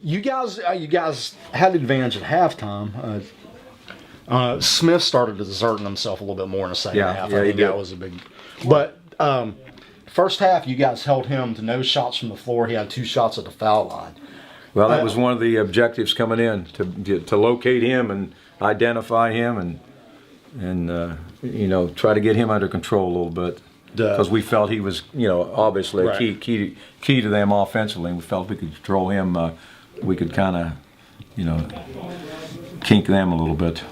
You guys had the advantage at halftime. Smith started deserting himself a little bit more in the second half. I think that was a big. But first half, you guys held him to no shots from the floor. He had 2 shots at the foul line. Well, that was one of the objectives coming in to locate him and identify him and try to get him under control a little bit. Because we felt he was, obviously a key to them offensively. We felt we could control him. We could kind of, kink them a little bit.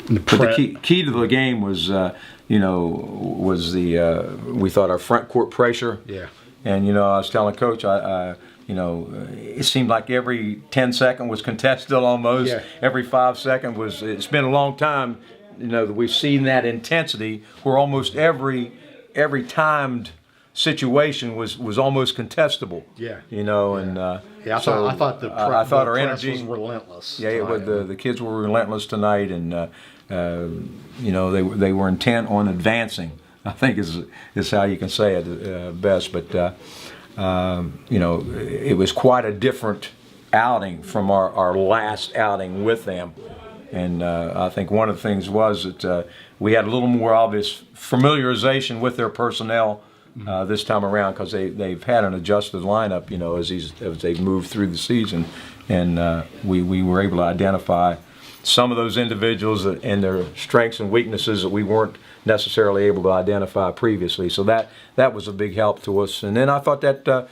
But the key to the game was, we thought our front court pressure. Yeah. And I was telling Coach, it seemed like every 10 second was contested almost. Yeah. Every 5 second was. It's been a long time, that we've seen that intensity where almost every timed situation was almost contestable. Yeah. And so I thought I thought our press energy was relentless. Yeah, the kids were relentless tonight, and they were intent on advancing. I think is how you can say it best. But it was quite a different outing from our last outing with them. And I think one of the things was that we had a little more obvious familiarization with their personnel this time around, because they've had an adjusted lineup, as they've moved through the season, and we were able to identify some of those individuals and their strengths and weaknesses that we weren't necessarily able to identify previously. So that was a big help to us. And then I thought that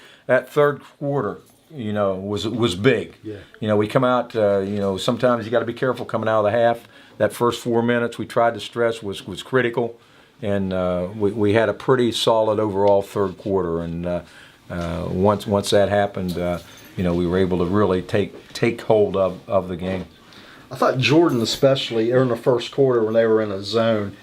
third quarter, was big. Yeah. We come out, sometimes you got to be careful coming out of the half. That first 4 minutes we tried to stress was critical, and we had a pretty solid overall third quarter. And once that happened, we were able to really take hold of the game. I thought Jordan, especially in the first quarter when they were in a zone.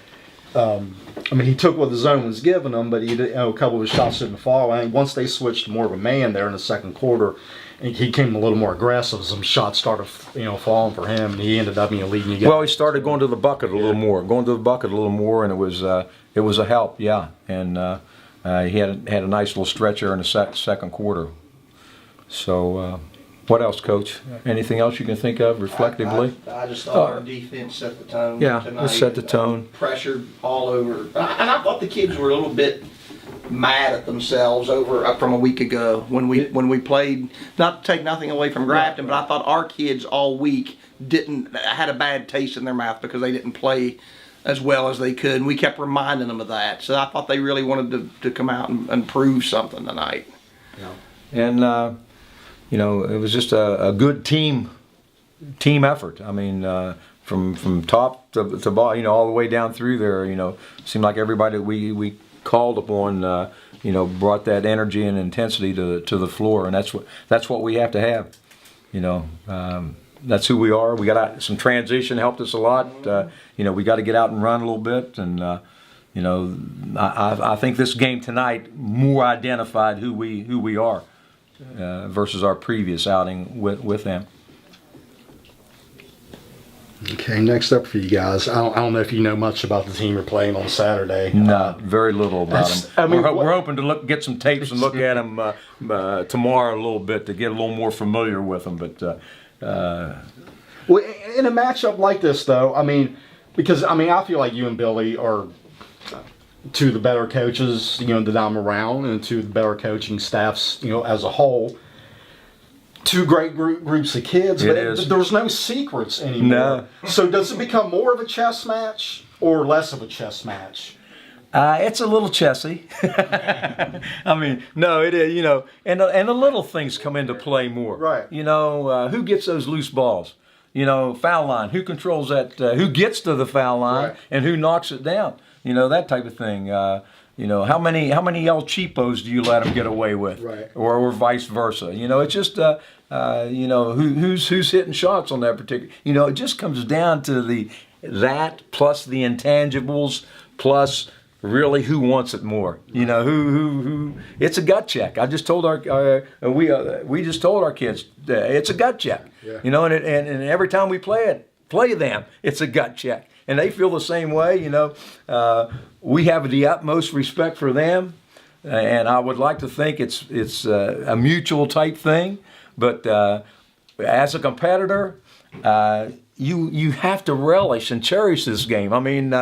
He took what the zone was giving him, but he did, a couple of his shots didn't fall. And once they switched to more of a man there in the second quarter, he came a little more aggressive. Some shots started, falling for him, and he ended up leading you guys. Well, he started going to the bucket a little more, and it was a help, yeah. And he had a nice little stretch there in the second quarter. So. What else, Coach? Anything else you can think of reflectively? I just thought our defense set the tone tonight. Yeah, it set the tone. Pressured all over. And I thought the kids were a little bit mad at themselves from a week ago when we played. Not to take nothing away from Grafton, but I thought our kids all week had a bad taste in their mouth because they didn't play as well as they could. And we kept reminding them of that. So I thought they really wanted to come out and prove something tonight. Yeah. And it was just a good team effort. From top to bottom, all the way down through there. Seemed like everybody that we called upon, brought that energy and intensity to the floor, and that's what we have to have. That's who we are. We got some transition helped us a lot. We got to get out and run a little bit, and I think this game tonight more identified who we are. Versus our previous outing with them. Okay, next up for you guys. I don't know if you know much about the team you're playing on Saturday. No, very little about them. We're hoping to get some tapes and look at them tomorrow a little bit to get a little more familiar with them. But well, in a matchup like this, though, because I feel like you and Billy are two of the better coaches, that I'm around, and two of the better coaching staffs, as a whole. Two great groups of kids, but there's no secrets anymore. No. So does it become more of a chess match or less of a chess match? It's a little chessy. No, it is, and the little things come into play more. Right. Who gets those loose balls? Foul line. Who controls that? Who gets to the foul line, right, and who knocks it down? That type of thing. How many El Cheapos do you let them get away with? Right. Or vice versa. It's just who's hitting shots on that particular. It just comes down to that plus the intangibles plus really who wants it more. Who it's a gut check. I just told we just told our kids it's a gut check. Yeah. And every time we play them, it's a gut check. And they feel the same way, We have the utmost respect for them, and I would like to think it's a mutual type thing. But as a competitor, you have to relish and cherish this game. I mean,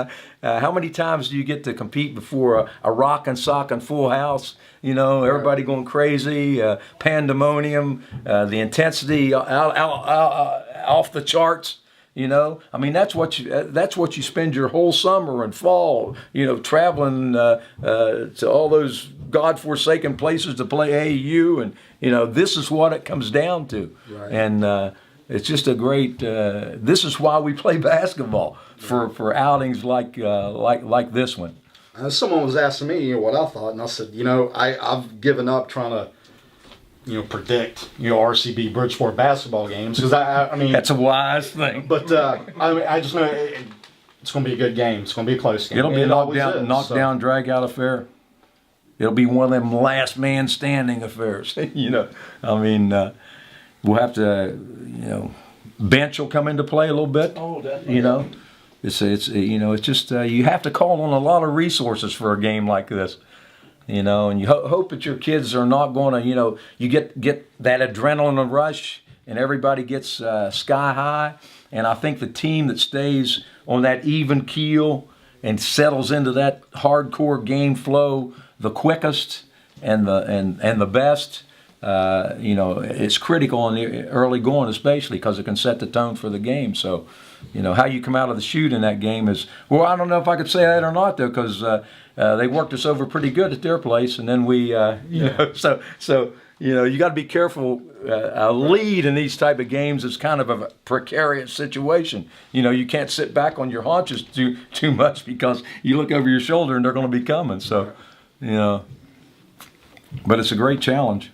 how many times do you get to compete before a rockin' sockin' full house? You know, everybody going crazy, pandemonium, the intensity off the charts. You know, I mean, that's what you spend your whole summer and fall, you know, traveling to all those godforsaken places to play AAU, and you know, this is what it comes down to. Right. And it's just a great. This is why we play basketball, for outings like this one. Someone was asking me, you know, what I thought, and I said, you know, I've given up trying to, you know, predict, you know, RCB Bridgeport basketball games, because I mean, That's a wise thing. but I mean, I just know it's going to be a good game. It's going to be a close game. It'll be a It always is, knockdown, drag out affair. It'll be one of them last man standing affairs. You know, I mean, we'll have to, you know, bench will come into play a little bit. Oh, definitely. You know, it's you know, it's just you have to call on a lot of resources for a game like this. You know, and you hope that your kids are not going to, you know, you get that adrenaline rush and everybody gets sky high. And I think the team that stays on that even keel and settles into that hardcore game flow the quickest and the best, you know, it's critical in the early going, especially because it can set the tone for the game. So, you know, how you come out of the chute in that game is, well, I don't know if I could say that or not, though, because they worked us over pretty good at their place, and then we, you know, so you know, you got to be careful. A lead in these type of games is kind of a precarious situation. You know, you can't sit back on your haunches too much, because you look over your shoulder and they're going to be coming. So, you know, but it's a great challenge.